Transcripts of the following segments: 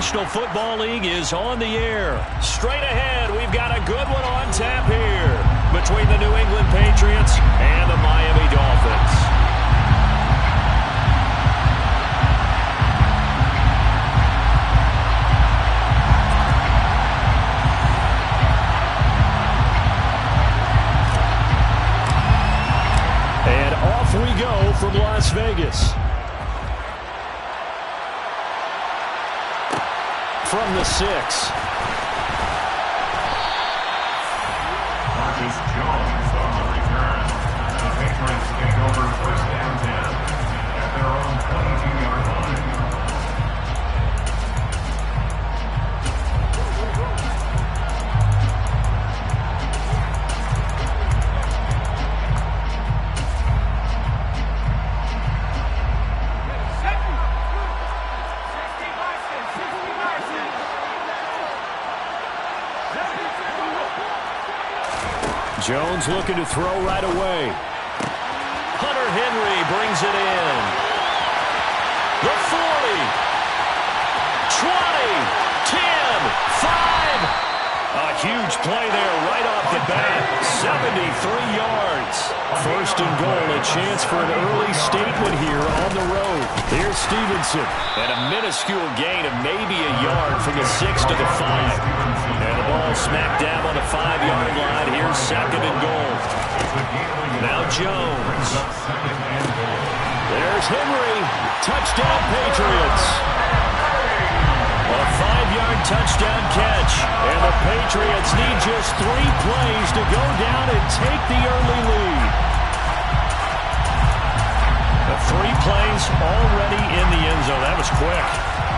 National Football League is on the air. Straight ahead, we've got a good one on tap here between the New England Patriots and the Miami Dolphins. And off we go from Las Vegas. From the 6. Marcus Jones on the return. The Patriots take over first and 10 at their own 22-yard line. Jones looking to throw right away. Hunter Henry brings it in. The 40. 20. 10. 5. A huge play there right off the bat. 73 yards. First and goal. A chance for an early statement here on the road. Here's Stevenson. And a minuscule gain of maybe a yard from the 6 to the 5. And the ball smack dab on the 5-yard line. Here's second and goal. Now Jones. There's Henry. Touchdown Patriots. A 5-yard touchdown catch. And the Patriots need just 3 plays to go down and take the early lead. The 3 plays already in the end zone. That was quick.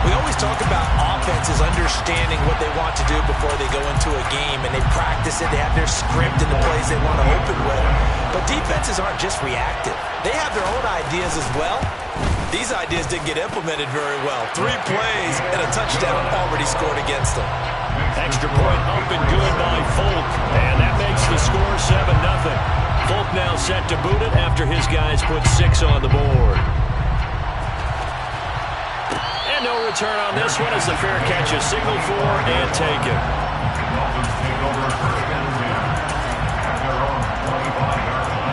We always talk about offenses understanding what they want to do before they go into a game, and they practice it. They have their script and the plays they want to open with. But defenses aren't just reactive. They have their own ideas as well. These ideas didn't get implemented very well. 3 plays and a touchdown already scored against them. Extra point up and good by Folk, and that makes the score 7-0. Folk now set to boot it after his guys put 6 on the board. No return on this one as the fair catch is signaled for and taken. Dolphins take over first and 10 at their own 25-yard line.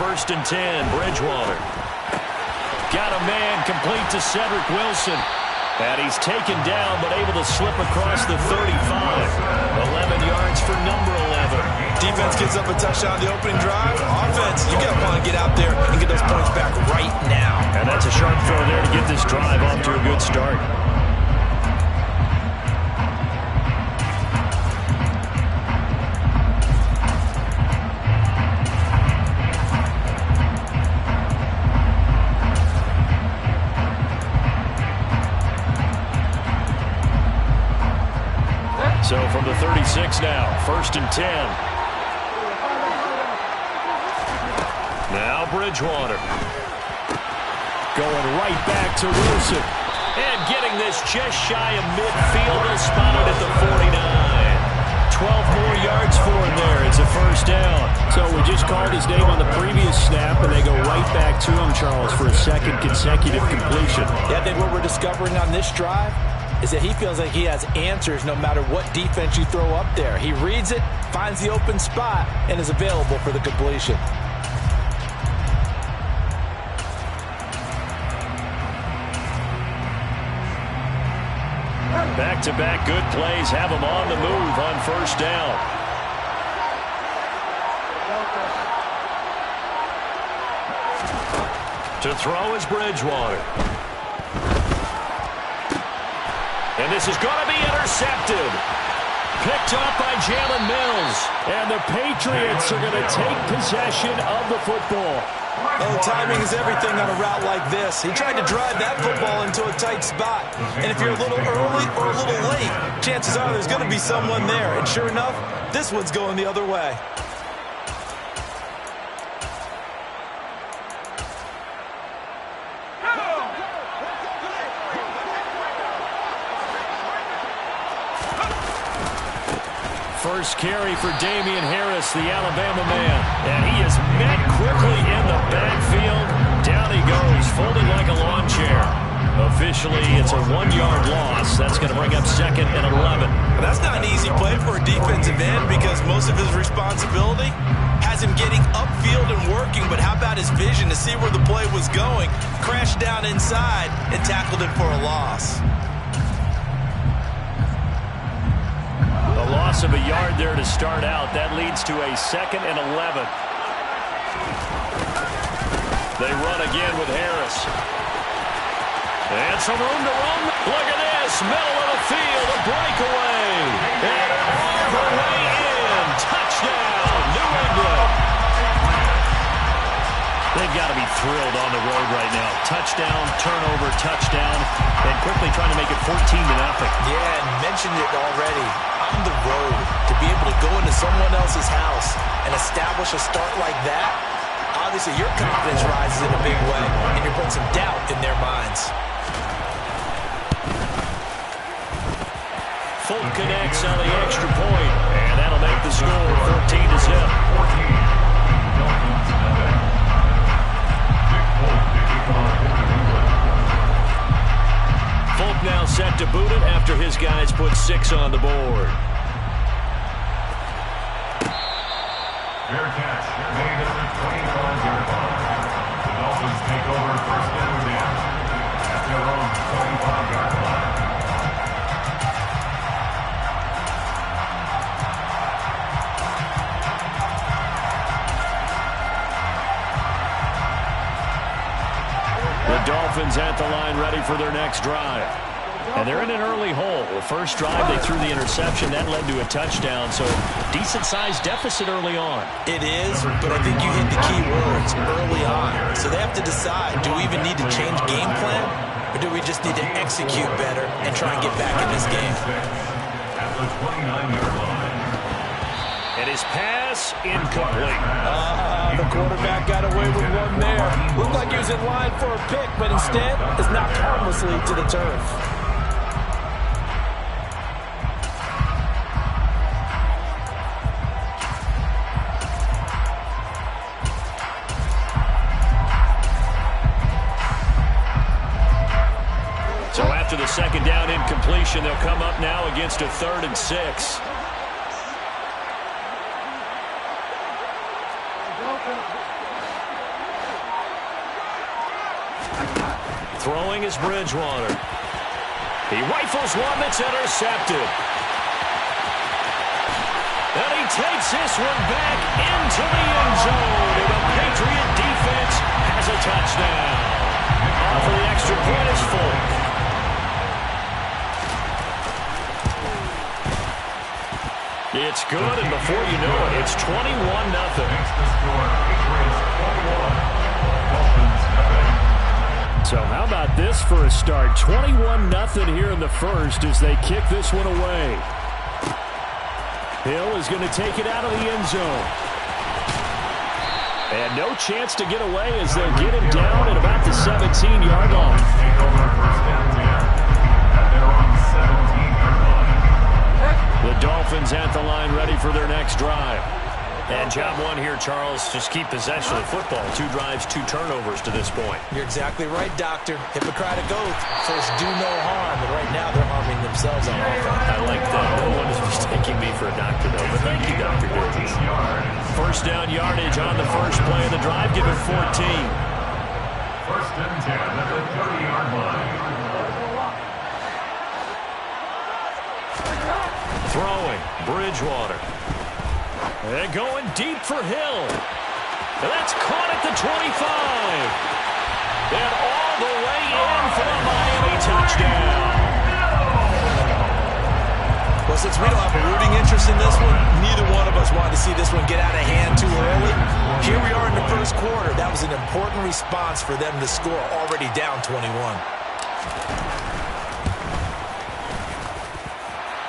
First and 10, Bridgewater. Got a man complete to Cedric Wilson. And he's taken down but able to slip across the 35. 11 yards for number 11. Defense gives up a touchdown on the opening drive. Offense, you got to want to get out there and get those points back right now. And that's a sharp throw there to get this drive off to a good start. So from the 36 now, first and 10. Now Bridgewater. Going right back to Wilson. And getting this just shy of midfield. He'll spot it at the 49. 12 more yards for him there. It's a first down. So we just called his name on the previous snap, and they go right back to him, Charles, for a second consecutive completion. Yeah, I think what we're discovering on this drive is that he feels like he has answers no matter what defense you throw up there. He reads it, finds the open spot, and is available for the completion. Back-to-back good plays have him on the move on first down. To throw is Bridgewater. And this is going to be intercepted. Picked up by Jalen Mills. And the Patriots are going to take possession of the football. Oh, timing is everything on a route like this. He tried to drive that football into a tight spot. And if you're a little early or a little late, chances are there's going to be someone there. And sure enough, this one's going the other way. First carry for Damian Harris, the Alabama man. And he is met quickly in the backfield. Down he goes, folding like a lawn chair. Officially, it's a 1-yard loss. That's going to bring up 2nd and 11. That's not an easy play for a defensive end because most of his responsibility has him getting upfield and working. But how about his vision to see where the play was going, crashed down inside, and tackled him for a loss? A loss of a yard there to start out. That leads to a 2nd and 11. They run again with Harris. And some room to run. Look at this. Middle of the field. A breakaway. And all the way in. Touchdown. New England. They've got to be thrilled on the road right now. Touchdown, turnover, touchdown, and quickly trying to make it 14-0. Yeah, and mentioned it already. On the road, to be able to go into someone else's house and establish a start like that, obviously your confidence rises in a big way, and you're putting some doubt in their minds. Fulton connects on the extra point, and that'll make the score 14-0. Fulton now set to boot it after his guys put 6 on the board. Fair catch made at the 25-yard line. The Dolphins take over 1st and 10 at their own 25-yard line. The Dolphins at the line ready for their next drive. And they're in an early hole. The first drive, they threw the interception. That led to a touchdown, so decent-sized deficit early on. It is, but I think you hit the key words early on. So they have to decide, do we even need to change game plan, or do we just need to execute better and try and get back in this game? At the 29-yard line. And his pass incomplete. The quarterback got away with one there. Looked like he was in line for a pick, but instead is knocked harmlessly to the turf. So after the 2nd down incompletion, they'll come up now against a 3rd and 6. Throwing is Bridgewater. He rifles one that's intercepted. And he takes this one back into the end zone. And the Patriot defense has a touchdown. Off of the extra point is Fulton. It's good, and before you know it, it's 21-0. Makes the score Patriots 21. Dolphins nothing. So how about this for a start? 21-0 here in the first as they kick this one away. Hill is going to take it out of the end zone. And no chance to get away as they'll get him down at about the 17-yard line. Take over 1st and 10 at their own 17-yard line. The Dolphins at the line ready for their next drive. And job one here, Charles, just keep possession of the football. 2 drives, 2 turnovers to this point. You're exactly right, Doctor. Hippocratic oath. First, do no harm. And right now, they're harming themselves on offense. I like that. No one is mistaking me for a doctor, though. But thank you, Dr. Davies. First down yardage on the first play of the drive. Give it 14. 1st and 10 at the 30-yard line. Throwing, Bridgewater. They're going deep for Hill. That's caught at the 25. And all the way in for the Miami touchdown. Well, since we don't have a rooting interest in this one, neither one of us wanted to see this one get out of hand too early. Here we are in the first quarter. That was an important response for them to score, already down 21.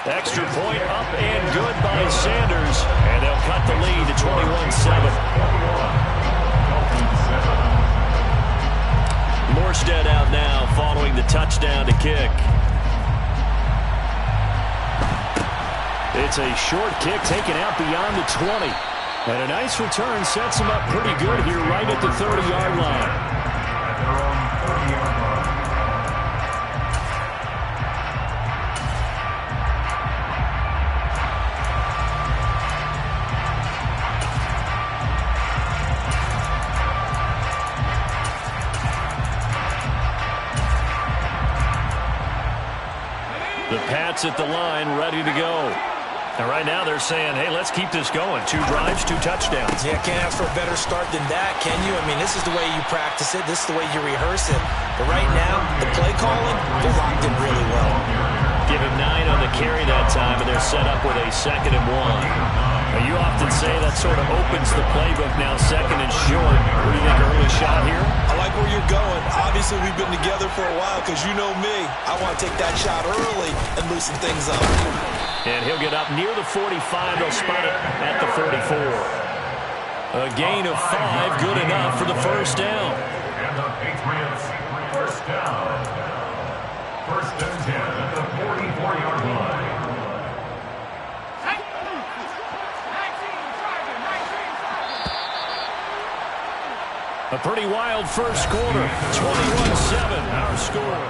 Extra point up and good by Sanders. And they'll cut the lead to 21-7. Morstead out now following the touchdown to kick. It's a short kick taken out beyond the 20. And a nice return sets him up pretty good here right at the 30-yard line. At their own 30-yard line. The Pats at the line, ready to go. And right now they're saying, hey, let's keep this going. 2 drives, 2 touchdowns. Yeah, can't ask for a better start than that, can you? I mean, this is the way you practice it. This is the way you rehearse it. But right now, the play calling, they're locked in really well. Give him 9 on the carry that time, and they're set up with a 2nd and 1. Now, you often say that sort of opens the playbook now, 2nd and short. What do you think, early shot here? I like where you're going. Obviously, we've been together for a while because you know me. I want to take that shot early and loosen things up. And he'll get up near the 45. They'll spot it at the 44. A gain of 5, good enough for the first down. And the Patriots, first down. 1st and 10 at the 44-yard line. A pretty wild first quarter. 21-7, our score.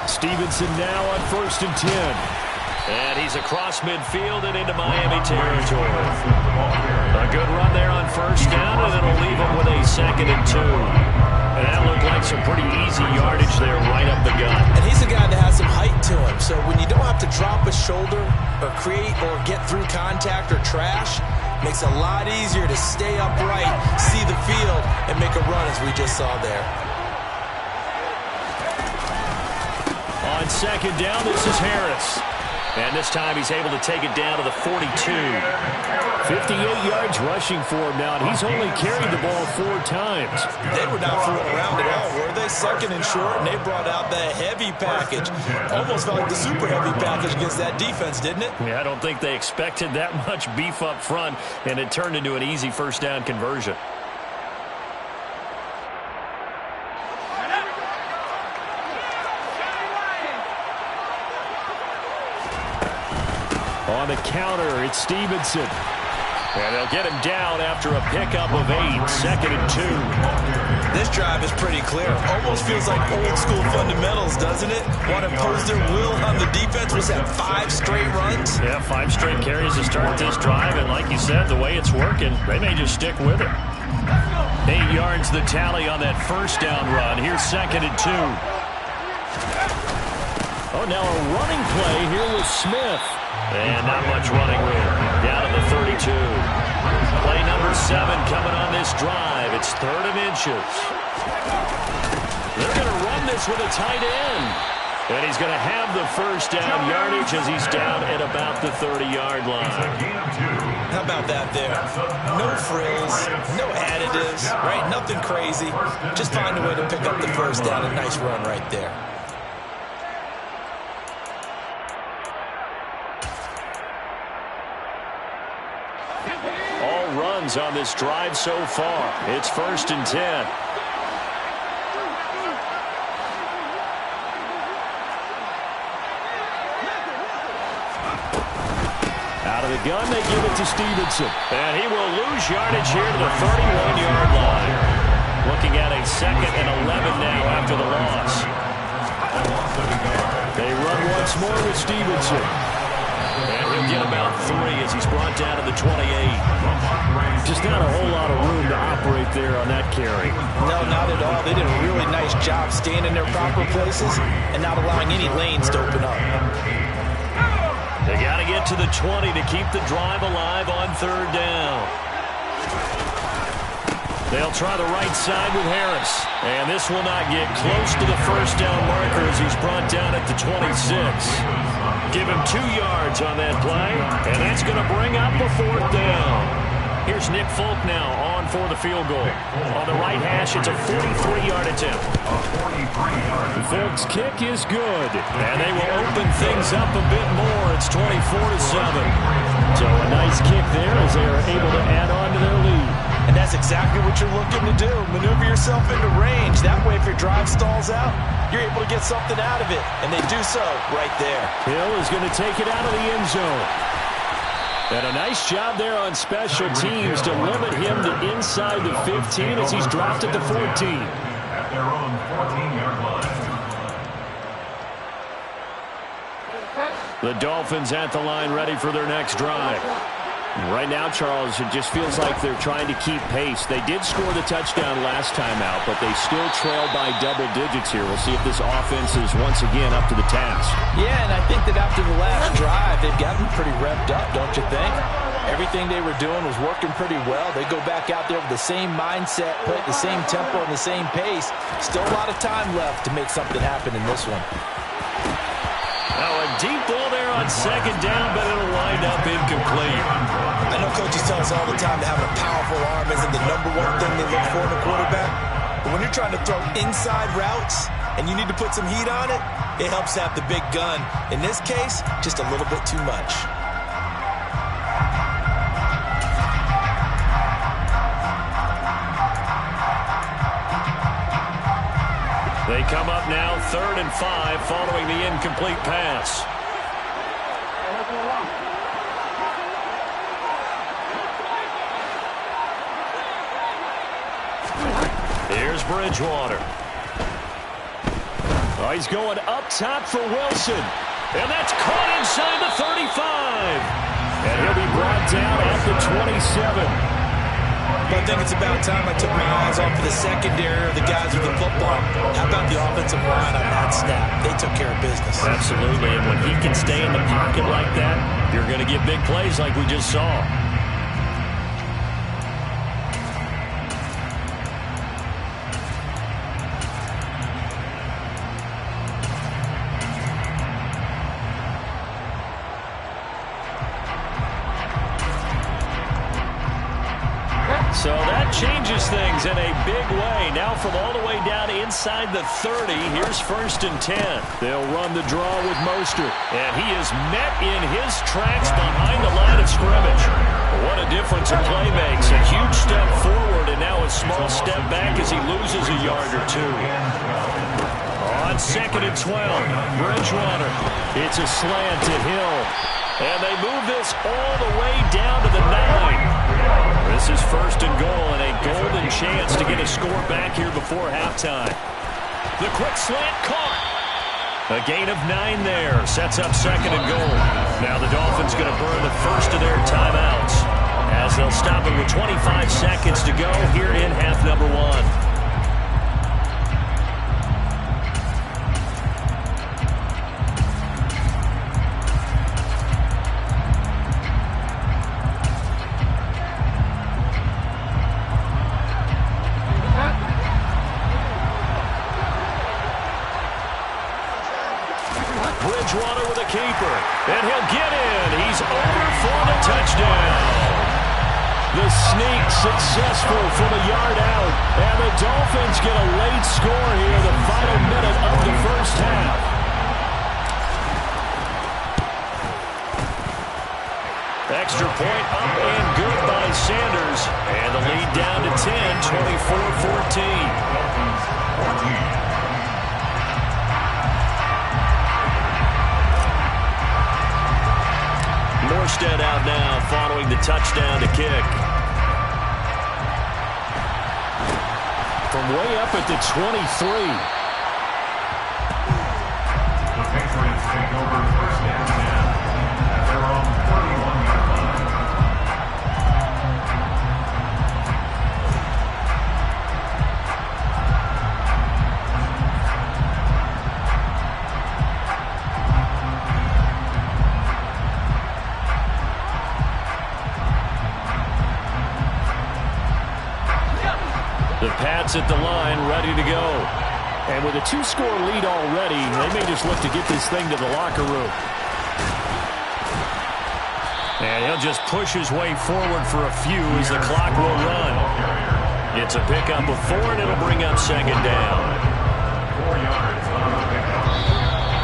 Stevenson now on 1st and 10. And he's across midfield and into Miami territory. A good run there on 1st down, and it'll leave him with a 2nd and 2. And that looked like some pretty easy yardage there right up the gut. And he's a guy that has some height to him, so when you don't have to drop a shoulder or create or get through contact or trash, makes it a lot easier to stay upright, see the field, and make a run as we just saw there. On 2nd down, this is Harris. And this time he's able to take it down to the 42. 58 yards rushing for him now, and he's only carried the ball 4 times. They were not fooling around at all, were they? 2nd and short, and they brought out the heavy package. Almost felt like the super heavy package against that defense, didn't it? Yeah, I don't think they expected that much beef up front, and it turned into an easy 1st down conversion. On the counter, it's Stevenson. And they'll get him down after a pickup of 8, 2nd and 2. This drive is pretty clear. Almost feels like old school fundamentals, doesn't it? Want to impose their will on the defense. Was that 5 straight runs? Yeah, 5 straight carries to start this drive. And like you said, the way it's working, they may just stick with it. 8 yards the tally on that 1st down run. Here's 2nd and 2. Oh, now a running play here with Smith. And not much running room. Down to the 32. Play number 7 coming on this drive. It's 3rd and inches. They're going to run this with a tight end. And he's going to have the 1st down yardage as he's down at about the 30-yard line. How about that there? No frills, no additives, right? Nothing crazy. Just find a way to pick up the 1st down. A nice run right there. All runs on this drive so far. It's 1st and 10. Out of the gun, they give it to Stevenson. And he will lose yardage here to the 31-yard line. Looking at a 2nd and 11 now after the loss. They run once more with Stevenson. And he'll get about 3 as he's brought down to the 28. Just not a whole lot of room to operate right there on that carry. No, not at all. They did a really nice job staying in their proper places and not allowing any lanes to open up. They got to get to the 20 to keep the drive alive on third down. They'll try the right side with Harris. And this will not get close to the first down marker as he's brought down at the 26. Give him 2 yards on that play, and that's going to bring up a fourth down. Here's Nick Folk now on for the field goal. On the right hash, it's a 43-yard attempt. Folk's kick is good. And they will open things up a bit more. It's 24-7. So a nice kick there as they are able to add on to their lead. And that's exactly what you're looking to do. Maneuver yourself into range. That way, if your drive stalls out, you're able to get something out of it. And they do so right there. Hill is going to take it out of the end zone. And a nice job there on special teams to limit him to inside the 15 as he's dropped at the 14. At their own 14-yard line. The Dolphins at the line ready for their next drive. Right now, Charles, it just feels like they're trying to keep pace. They did score the touchdown last time out, but they still trail by double digits here. We'll see if this offense is once again up to the task. Yeah, and I think that after the last drive, they've gotten pretty revved up, don't you think? Everything they were doing was working pretty well. They go back out there with the same mindset, play at the same tempo and the same pace. Still a lot of time left to make something happen in this one. Now a deep ball there on second down, but it'll wind up incomplete. I know coaches tell us all the time that having a powerful arm isn't the #1 thing they look for in a quarterback. But when you're trying to throw inside routes and you need to put some heat on it, it helps have the big gun. In this case, just a little bit too much. They come up now 3rd and 5 following the incomplete pass. Here's Bridgewater. Oh, he's going up top for Wilson. And that's caught inside the 35. And he'll be brought down at the 27. But I think it's about time I took my eyes off of the secondary or the guys with the football. How about the offensive line on that snap? They took care of business. Absolutely, and when he can stay in the pocket like that, you're going to get big plays like we just saw. So that changes things in a big way. Now from all the way down inside the 30, here's 1st and 10. They'll run the draw with Mostert. And he is met in his tracks behind the line of scrimmage. What a difference a play makes. A huge step forward and now a small step back as he loses a yard or two. On 2nd and 12, Bridgewater. It's a slant to Hill. And they move this all the way down to the 9. This is 1st and goal and a golden chance to get a score back here before halftime. The quick slant caught. A gain of 9 there. Sets up 2nd and goal. Now the Dolphins going to burn the first of their timeouts as they'll stop it with 25 seconds to go here in half number 1. Bridgewater with a keeper, and he'll get in. He's over for the touchdown. The sneak successful from a yard out, and the Dolphins get a late score here, the final minute of the first half. Extra point up and good by Sanders, and the lead down to 10, 24-14. Morstead out now following the touchdown to kick. From way up at the 23. The Patriots take over 1st and 10 at their own 31-yard line. The Pats at the line, ready to go. And with a 2-score lead already, they may just look to get this thing to the locker room. And he'll just push his way forward for a few as the clock will run. It's a pickup of 4, and it'll bring up second down. 4 yards on the pickup.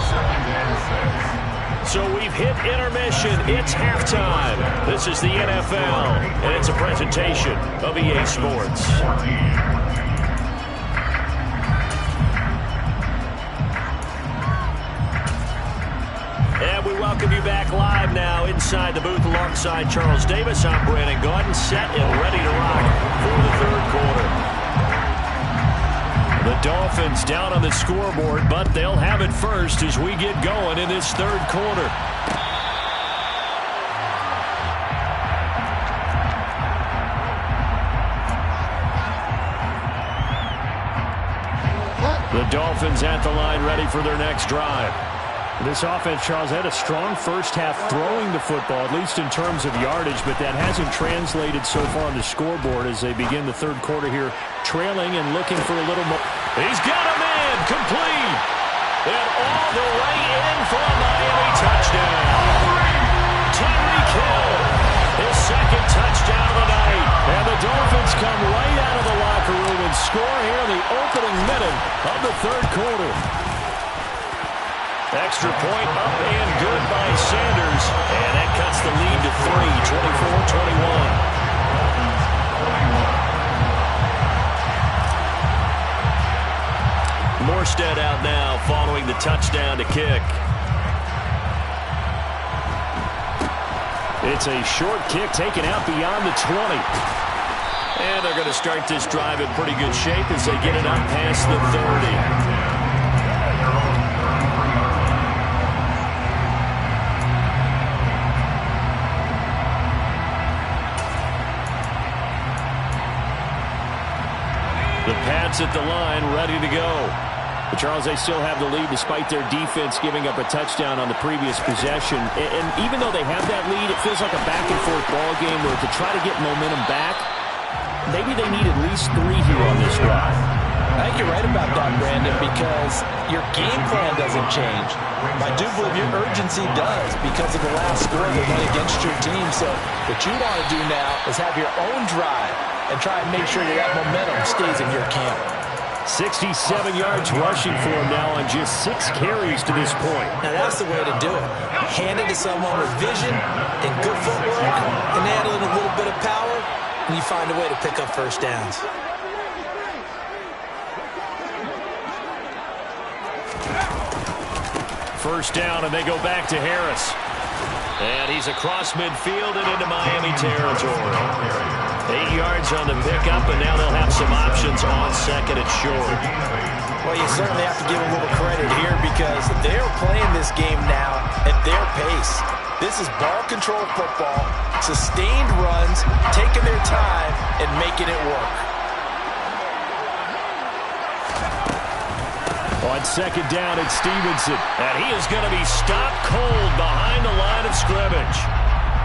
Second and 6. So we've hit intermission. It's halftime. This is the NFL, and it's a presentation of EA Sports. 14. And we welcome you back live now inside the booth alongside Charles Davis. I'm Brandon Gaudin, set and ready to rock for the third quarter. The Dolphins down on the scoreboard, but they'll have it first as we get going in this third quarter. The Dolphins at the line ready for their next drive. This offense, Charles, had a strong first half throwing the football, at least in terms of yardage, but that hasn't translated so far on the scoreboard as they begin the third quarter here, trailing and looking for a little more. He's got a man, complete, and all the way in for a Miami touchdown. Tyreek Hill, his second touchdown of the night, and the Dolphins come right out of the locker room and score here in the opening minute of the third quarter. Extra point up and good by Sanders. And that cuts the lead to 3, 24-21. Morstead out now following the touchdown to kick. It's a short kick taken out beyond the 20. And they're going to start this drive in pretty good shape as they get it up past the 30. The Pats at the line, ready to go. But Charles, they still have the lead despite their defense giving up a touchdown on the previous possession. And even though they have that lead, it feels like a back-and-forth ball game where to try to get momentum back, maybe they need at least 3 here on this drive. I think you're right about that, Brandon, because your game plan doesn't change. I do believe your urgency does because of the last score that went against your team. So what you want to do now is have your own drive and try and make sure that momentum stays in your camp. 67 yards rushing for him now on just 6 carries to this point. Now that's the way to do it. Hand it to someone with vision and good footwork and add a little bit of power, and you find a way to pick up first downs. First down, and they go back to Harris. And he's across midfield and into Miami territory. 8 yards on the pickup, and now they'll have some options on second and short. Well, you certainly have to give them a little credit here because they're playing this game now at their pace. This is ball control football, sustained runs, taking their time, and making it work. On second down, it's Stevenson. And he is going to be stopped cold behind the line of scrimmage.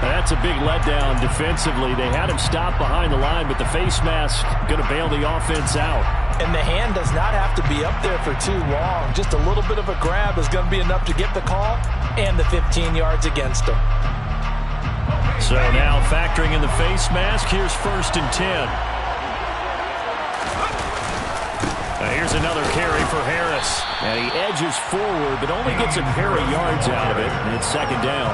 That's a big letdown defensively. They had him stopped behind the line, but the face mask going to bail the offense out. And the hand does not have to be up there for too long. Just a little bit of a grab is going to be enough to get the call and the 15 yards against him. So now factoring in the face mask, here's 1st and 10. Here's another carry for Harris. And he edges forward, but only gets a pair of yards out of it, and it's second down.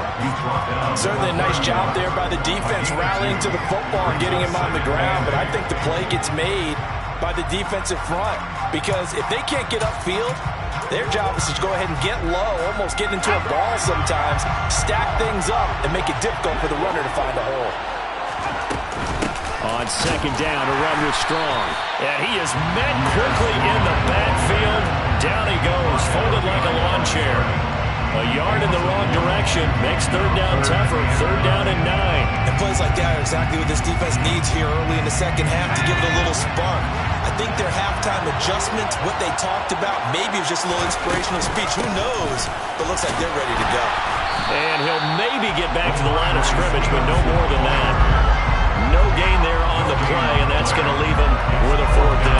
Certainly a nice job there by the defense rallying to the football and getting him on the ground, but I think the play gets made by the defensive front because if they can't get upfield, their job is to go ahead and get low, almost get into a ball sometimes, stack things up, and make it difficult for the runner to find a hole. On second down, a run with Strong. And he is met quickly in the backfield. Down he goes, folded like a lawn chair. A yard in the wrong direction makes third down tougher. 3rd down and 9. And plays like that are exactly what this defense needs here early in the second half to give it a little spark. I think their halftime adjustments, what they talked about, maybe it was just a little inspirational speech. Who knows? But looks like they're ready to go. And he'll maybe get back to the line of scrimmage, but no more than that. No gain there on the play, and that's going to leave him with a 4th down.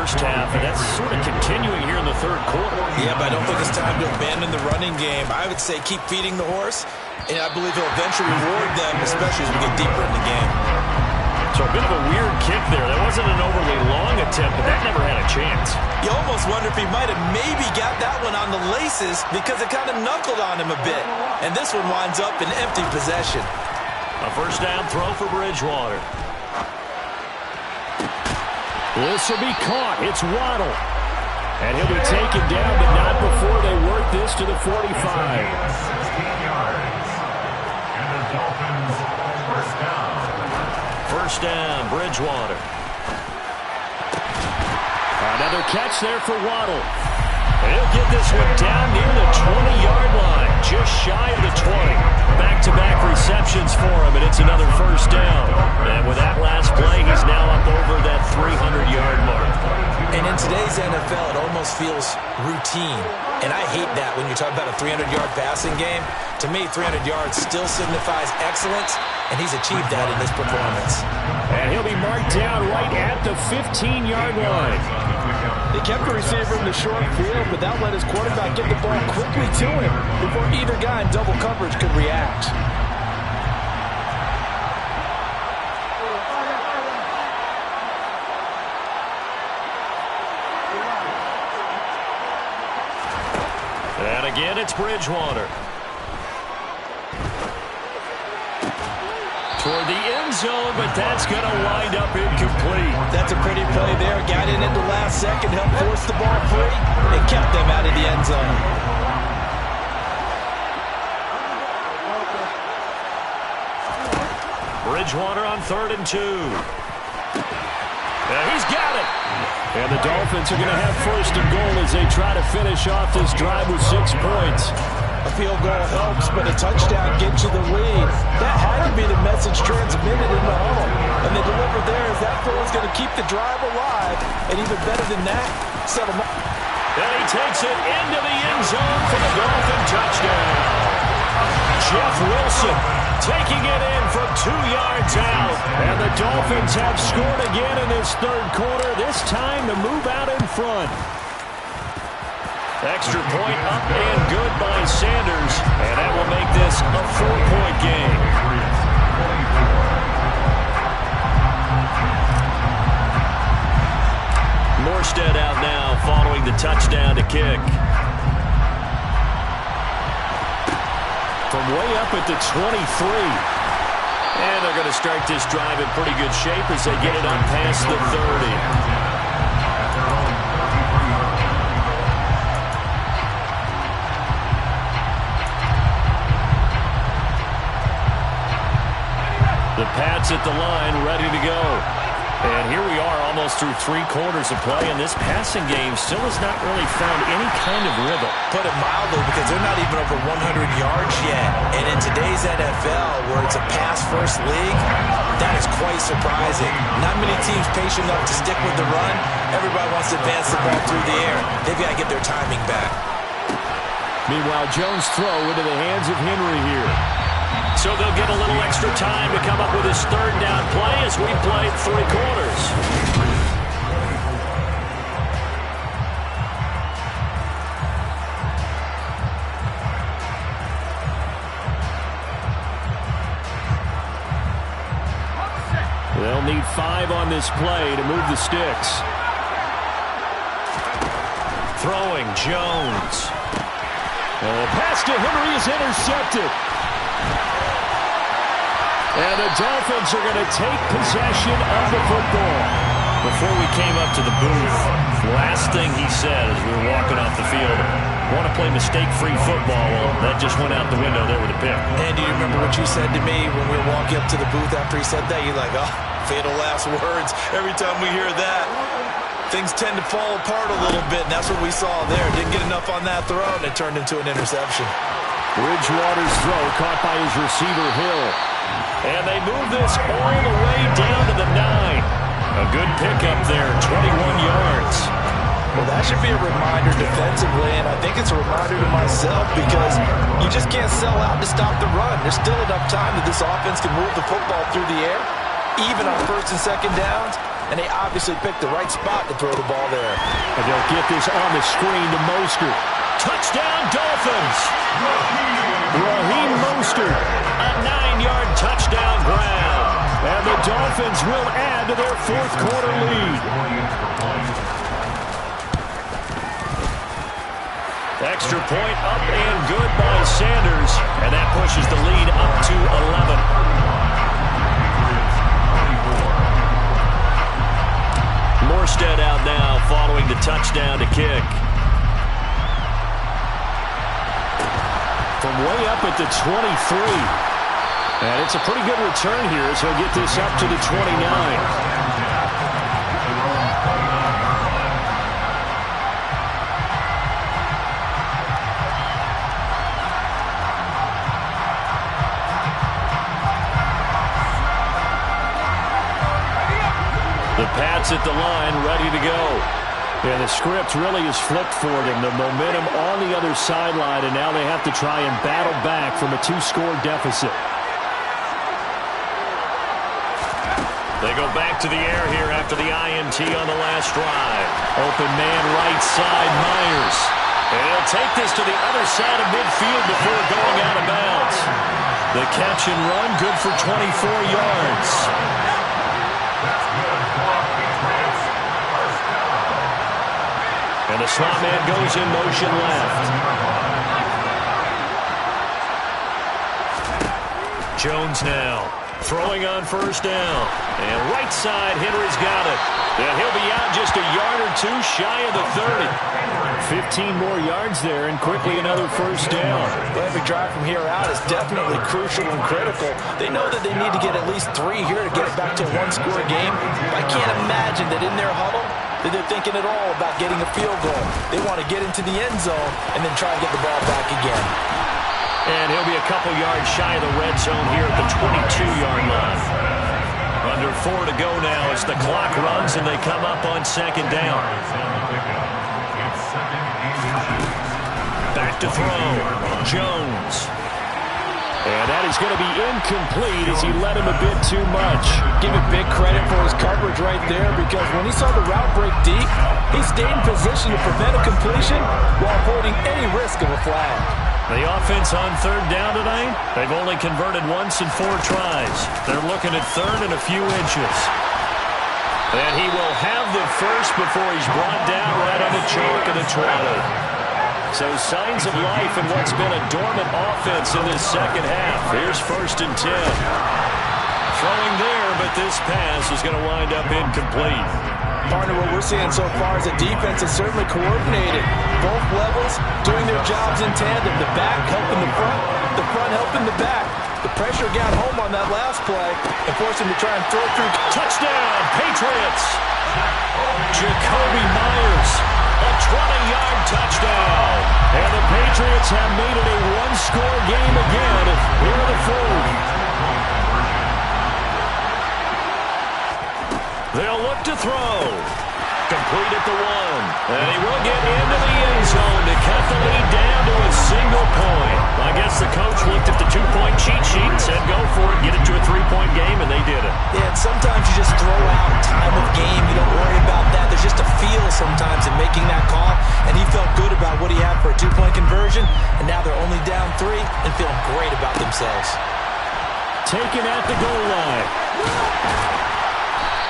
first half, and that's sort of continuing here in the third quarter. Yeah, but I don't think it's time to abandon the running game. I would say keep feeding the horse, and I believe he'll eventually reward them, especially as we get deeper in the game. So a bit of a weird kick there. That wasn't an overly long attempt, but that never had a chance. You almost wonder if he might have maybe got that one on the laces because it kind of knuckled on him a bit. And this one winds up in empty possession. A first down throw for Bridgewater. This will be caught. It's Waddle. And he'll be taken down, but not before they work this to the 45. 16 yards. And the Dolphins first down. First down, Bridgewater. Another catch there for Waddle. And he'll get this one down near the 20-yard line, just shy of the 20. Back-to-back receptions for him, and it's another first down. And with that last play, he's now up over that 300-yard mark. And in today's NFL, it almost feels routine. And I hate that when you talk about a 300-yard passing game. To me, 300 yards still signifies excellence, and he's achieved that in this performance. And he'll be marked down right at the 15-yard line. They kept the receiver in the short field, but that let his quarterback get the ball quickly to him before either guy in double coverage could react. And again, it's Bridgewater. Toward the end zone, but that's going to wind up incomplete. That's a pretty play there. Got in at the last second, helped force the ball free, and kept them out of the end zone. Bridgewater on 3rd and 2. He's got it. And the Dolphins are going to have 1st and goal as they try to finish off this drive with 6 points. A field goal helps, but a touchdown gets you the lead. That had to be the message transmitted in the huddle. And they delivered there as that throw is going to keep the drive alive. And even better than that, set them up. And he takes it into the end zone for the Dolphin touchdown. Jeff Wilson taking it in from 2 yards out. And the Dolphins have scored again in this third quarter, this time to move out in front. Extra point up and good by Sanders. And that will make this a 4-point game. Morstead out now following the touchdown to kick. From way up at the 23. And they're going to start this drive in pretty good shape as they get it up past the 30. The Pats at the line, ready to go. And here we are almost through 3 quarters of play, and this passing game still has not really found any kind of rhythm. Put it mildly, because they're not even over 100 yards yet. And in today's NFL, where it's a pass-first league, that is quite surprising. Not many teams patient enough to stick with the run. Everybody wants to advance the ball through the air. They've got to get their timing back. Meanwhile, Jones' throw into the hands of Henry here. So they'll get a little extra time to come up with his 3rd down play as we played 3 quarters. They'll need 5 on this play to move the sticks. Throwing Jones. Pass to Henry is intercepted. And the Dolphins are going to take possession of the football. Before we came up to the booth, the last thing he said as we were walking off the field, want to play mistake-free football. Well, that just went out the window there with a pick. And do you remember what you said to me when we were walking up to the booth after he said that? You're like, oh, fatal last words. Every time we hear that, things tend to fall apart a little bit, and that's what we saw there. Didn't get enough on that throw, and it turned into an interception. Bridgewater's throw caught by his receiver, Hill. And they move this all the way down to the 9. A good pickup there, 21 yards. Well, that should be a reminder defensively, and I think it's a reminder to myself because you just can't sell out to stop the run. There's still enough time that this offense can move the football through the air, even on 1st and 2nd downs, and they obviously picked the right spot to throw the ball there. And they'll get this on the screen to Mostert. Touchdown, Dolphins! Raheem Mostert, a 9-yard touchdown grab. And the Dolphins will add to their fourth quarter lead. Extra point up and good by Sanders. And that pushes the lead up to 11. Morstead out now following the touchdown to kick. From way up at the 23. And it's a pretty good return here as he'll get this up to the 29. The Pats at the line, ready to go. And the script really is flipped for them. The momentum on the other sideline, and now they have to try and battle back from a 2-score deficit. They go back to the air here after the INT on the last drive. Open man right side, Myers. And he'll take this to the other side of midfield before going out of bounds. The catch and run, good for 24 yards. And the slot man goes in motion left. Jones now throwing on first down. And right side, Henry's got it. And he'll be out just a yard or two shy of the 30. 15 more yards there and quickly another first down. Every drive from here out is definitely crucial and critical. They know that they need to get at least 3 here to get it back to a 1-score game. But I can't imagine that in their huddle that they're thinking at all about getting a field goal. They want to get into the end zone and then try to get the ball back again. And he'll be a couple yards shy of the red zone here at the 22-yard line. Under 4 to go now as the clock runs and they come up on second down. Back to throw. Jones. And that is going to be incomplete as he led him a bit too much. Give it big credit for his coverage right there, because when he saw the route break deep, he stayed in position to prevent a completion while avoiding any risk of a flag. The offense on third down tonight, they've only converted once in 4 tries. They're looking at third and a few inches. And he will have the first before he's brought down right on the chalk of the 20. So signs of life in what's been a dormant offense in this second half. Here's first and 10. Throwing there, but this pass is going to wind up incomplete. Partner, what we're seeing so far is a defense is certainly coordinated. Both levels doing their jobs in tandem. The back helping the front helping the back. The pressure got home on that last play and forced him to try and throw through. Touchdown, Patriots! Jacoby Myers, a 20-yard touchdown. And the Patriots have made it a 1-score game again here in the fourth. They'll look to throw. Complete at the 1. And he will get into the end zone to cut the lead down to a single point. I guess the coach looked at the 2-point cheat sheet and said, go for it, get it to a 3-point game, and they did it. Yeah, and sometimes you just throw out time of game. You don't worry about that. There's just a feel sometimes in making that call, and he felt good about what he had for a 2-point conversion, and now they're only down 3 and feeling great about themselves. Taken at the goal line.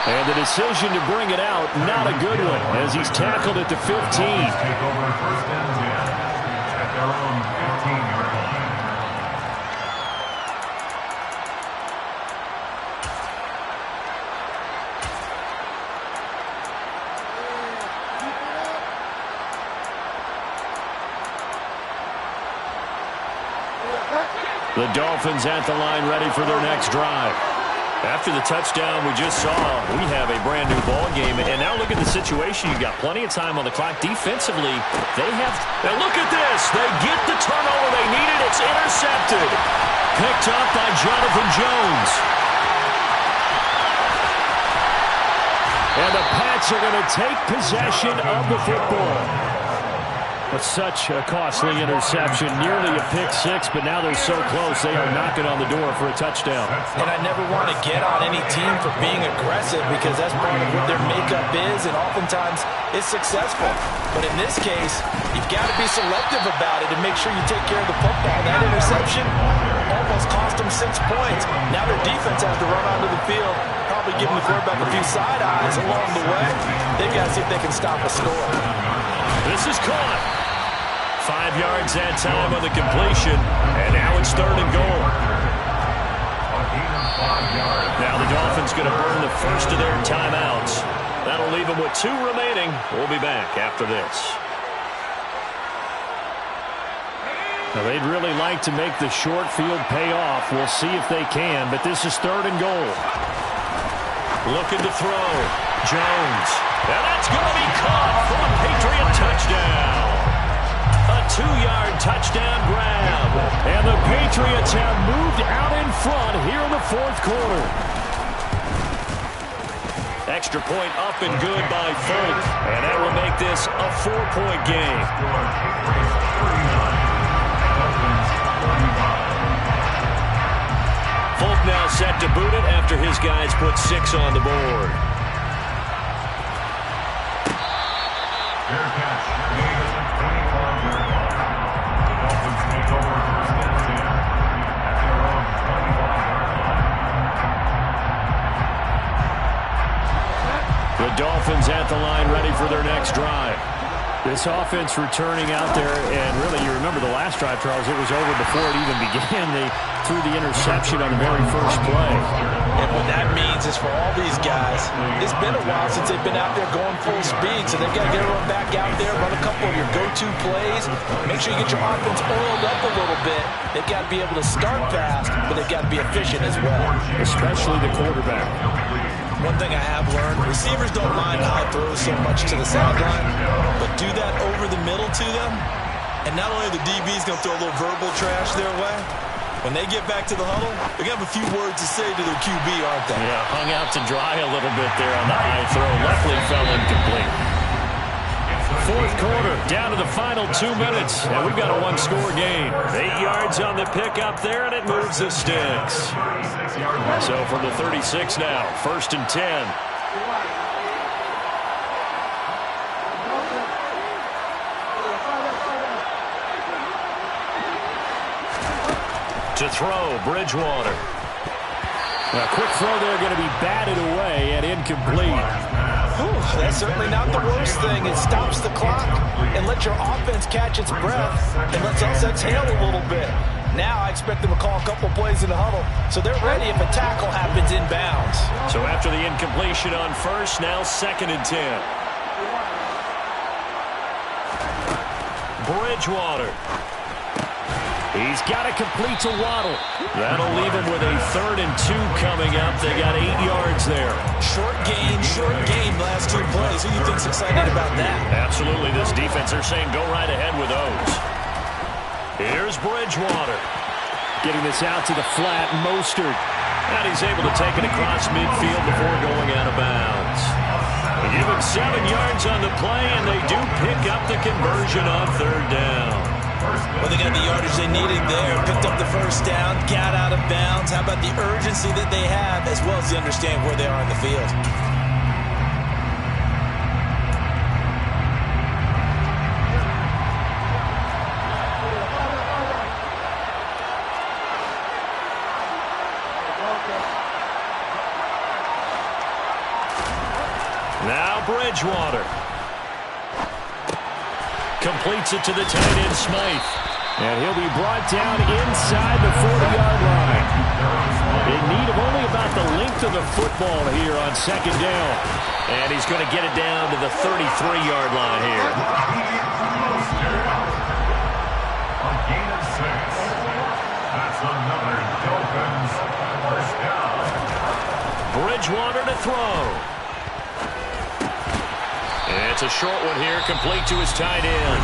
And the decision to bring it out, not a good one, as he's tackled at the 15. Take over first and 10 at their own 15-yard line. The Dolphins at the line, ready for their next drive. After the touchdown we just saw, we have a brand new ball game. And now look at the situation. You've got plenty of time on the clock. Defensively, they have... And look at this. They get the turnover they needed. It's intercepted. Picked up by Jonathan Jones. And the Pats are going to take possession of the football. But such a costly interception, nearly a pick six, but now they're so close they are knocking on the door for a touchdown. And I never want to get on any team for being aggressive because that's part of what their makeup is, and oftentimes it's successful. But in this case, you've got to be selective about it and make sure you take care of the football. That interception almost cost them 6 points. Now their defense has to run onto the field, probably giving the quarterback a few side eyes along the way. They've got to see if they can stop a score. This is caught. 5 yards that time on the completion, and now it's 3rd and goal. Now the Dolphins going to burn the first of their timeouts. That'll leave them with 2 remaining. We'll be back after this. Now they'd really like to make the short field pay off. We'll see if they can, but this is 3rd and goal. Looking to throw. Jones. And that's going to be caught for a Patriot touchdown. A 2-yard touchdown grab. And the Patriots have moved out in front here in the 4th quarter. Extra point up and good by Folk. And that will make this a 4-point game. Folk now set to boot it after his guys put 6 on the board. Fair catch. Made at the 25-yard line. The Dolphins take over 1st and 10 at their own 25-yard line. The Dolphins at the line ready for their next drive. This offense returning out there, and really, you remember the last drive, Charles, it was over before it even began. They threw the interception on the very first play. And what that means is for all these guys, it's been a while since they've been out there going full speed, so they've got to get everyone back out there, run a couple of your go-to plays, make sure you get your offense oiled up a little bit. They've got to be able to start fast, but they've got to be efficient as well. Especially the quarterback. One thing I have learned, receivers don't mind high throws so much to the sideline, but do that over the middle to them, and not only the DB's going to throw a little verbal trash their way, when they get back to the huddle, they're going to have a few words to say to their QB, aren't they? Yeah, hung out to dry a little bit there on the high throw. Luckily fell incomplete. 4th quarter, down to the final 2 minutes, and we've got a 1-score game. 8 yards on the pick up there, and it moves the sticks. So from the 36 now, 1st and 10. To throw, Bridgewater. A quick throw there going to be batted away and incomplete. Whew, that's certainly not the worst thing. It stops the clock and lets your offense catch its breath and lets us exhale a little bit. Now I expect them to call a couple plays in the huddle, so they're ready if a tackle happens inbounds. So after the incompletion on 1st, now 2nd and 10. Bridgewater. He's got to complete to Waddle. That'll leave him with a 3rd and 2 coming up. They got 8 yards there. Short game, last 2 plays. Who do you think's excited about that? Absolutely, this defense, they're saying go right ahead with those. Here's Bridgewater. Getting this out to the flat, Mostert. And he's able to take it across midfield before going out of bounds. They give him 7 yards on the play, and they do pick up the conversion on 3rd down. Well, they got the yardage they needed there, picked up the 1st down, got out of bounds. How about the urgency that they have, as well as the understanding where they are on the field? Now Bridgewater. Completes it to the tight end, Smythe. And he'll be brought down inside the 40-yard line. In need of only about the length of the football here on 2nd down. And he's going to get it down to the 33-yard line here. A gain of 6. That's another Dolphins 1st down. Bridgewater to throw. It's a short one here, complete to his tight end.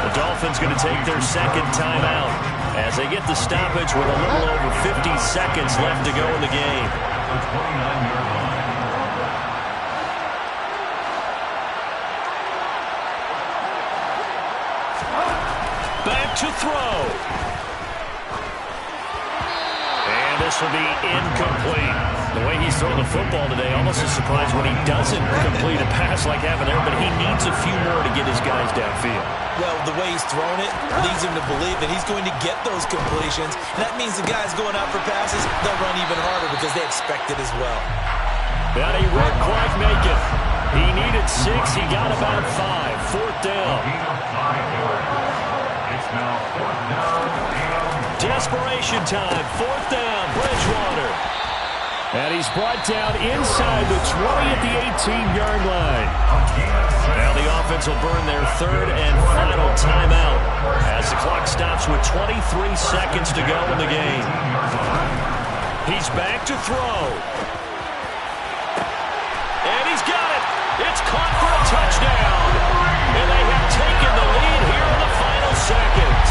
The Dolphins going to take their 2nd timeout as they get the stoppage with a little over 50 seconds left to go in the game. The 29-yard line. to throw. And this will be incomplete. The way he's throwing the football today, almost a surprise when he doesn't complete a pass like having there, but he needs a few more to get his guys downfield. Well, the way he's thrown it leads him to believe that he's going to get those completions. And that means the guys going out for passes, they'll run even harder because they expect it as well. But he won't quite make it. He needed 6. He got about 5. 4th down. It's now 4th down. Desperation time. 4th down. Bridgewater. And he's brought down inside the 20 at the 18-yard line. Now the offense will burn their 3rd and final timeout as the clock stops with 23 seconds to go in the game. He's back to throw. And he's got it. It's caught for a touchdown. And they have taken the lead here in the final seconds.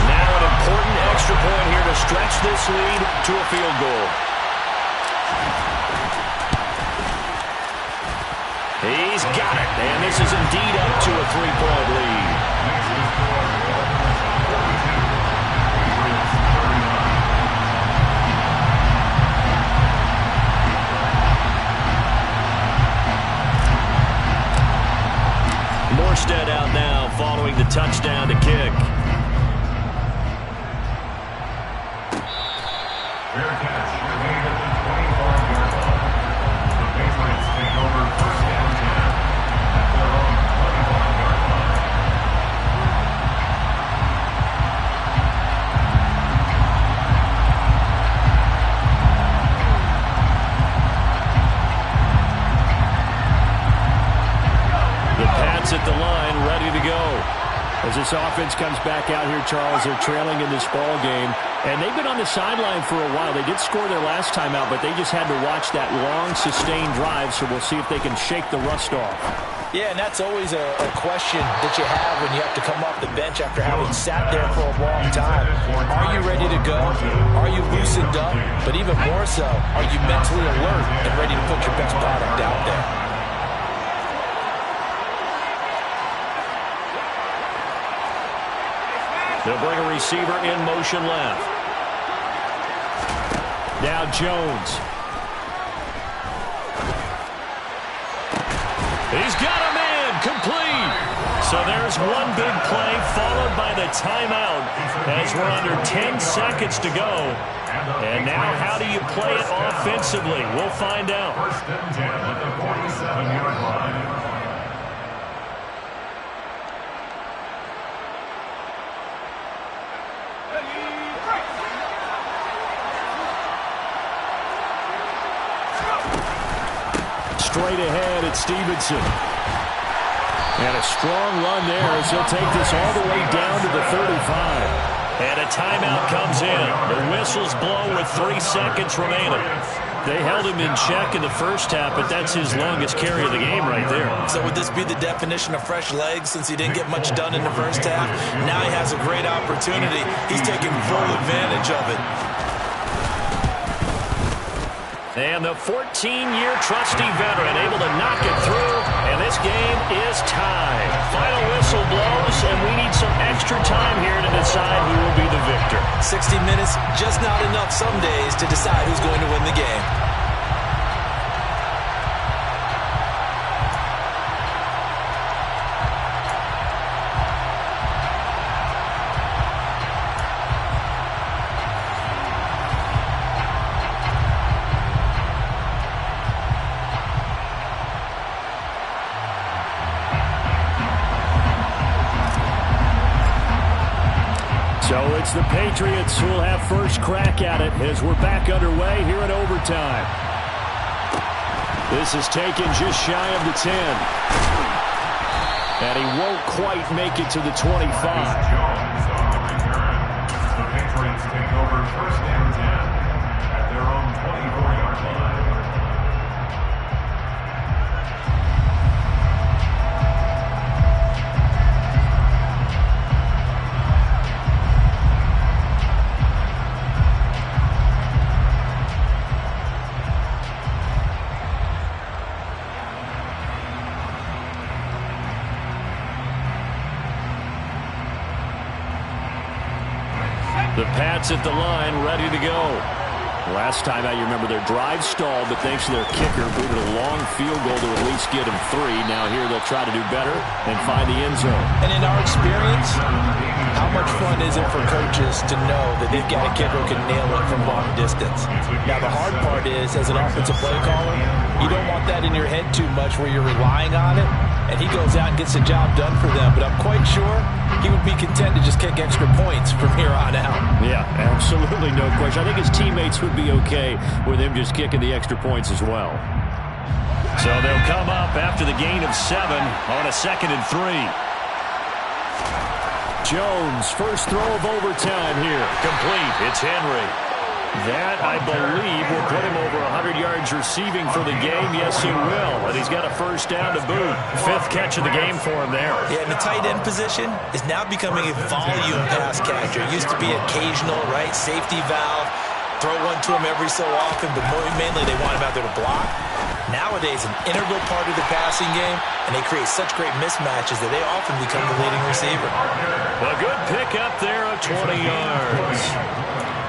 Now an important extra point here to stretch this lead to a field goal. He's got it, and this is indeed up to a 3-point lead. Morstead out now following the touchdown to kick. Fair catch. Made at the 25-yard line. The Patriots take over 1st and 10 at their own 25-yard line. The Pats at the line, ready to go. As this offense comes back out here, Charles, they're trailing in this ball game. And they've been on the sideline for a while. They did score their last time out, but they just had to watch that long, sustained drive, so we'll see if they can shake the rust off. Yeah, and that's always a question that you have when you have to come off the bench after having sat there for a long time. Are you ready to go? Are you loosened up? But even more so, are you mentally alert and ready to put your best product out there? They'll bring a receiver in motion left. Now Jones. He's got a man complete. So there's one big play followed by the timeout as we're under 10 seconds to go. And now how do you play it offensively? We'll find out. 1st and 10 at the 47-yard line. Straight ahead at Stevenson. And a strong run there as he'll take this all the way down to the 35. And a timeout comes in. The whistles blow with 3 seconds remaining. They held him in check in the first half, but that's his longest carry of the game right there. So would this be the definition of fresh legs since he didn't get much done in the first half? Now he has a great opportunity. He's taking full advantage of it. And the 14-year trusty veteran able to knock it through, and this game is tied. Final whistle blows, and we need some extra time here to decide who will be the victor. 60 minutes, just not enough some days to decide who's going to win the game. So it's the Patriots who will have first crack at it as we're back underway here in overtime. This is taken just shy of the 10. And he won't quite make it to the 25. Jones on the return. The Patriots take over 1st and 10 at their own 24-yard line. The Pats at the line, ready to go. Last time out, you remember their drive stalled, but thanks to their kicker, booted a long field goal to at least get them 3. Now here they'll try to do better and find the end zone. And in our experience, how much fun is it for coaches to know that they've got a kicker who can nail it from long distance? Now, the hard part is, as an offensive play caller, you don't want that in your head too much where you're relying on it, and he goes out and gets the job done for them. But I'm quite sure he would be content to just kick extra points from here on out. Yeah, absolutely no question. I think his teammates would be okay with him just kicking the extra points as well. So they'll come up after the gain of 7 on a 2nd and 3. Jones, first throw of overtime here. Complete. It's Henry. That, I believe, will put him over 100 yards receiving for the game. Yes, it will. And he's got a first down to boot. 5th catch of the game for him there. Yeah, and the tight end position is now becoming a volume pass catcher. It used to be occasional, right? Safety valve. Throw one to him every so often, but mainly they want him out there to block. Nowadays, an integral part of the passing game, and they create such great mismatches that they often become the leading receiver. A good pickup there of 20 yards.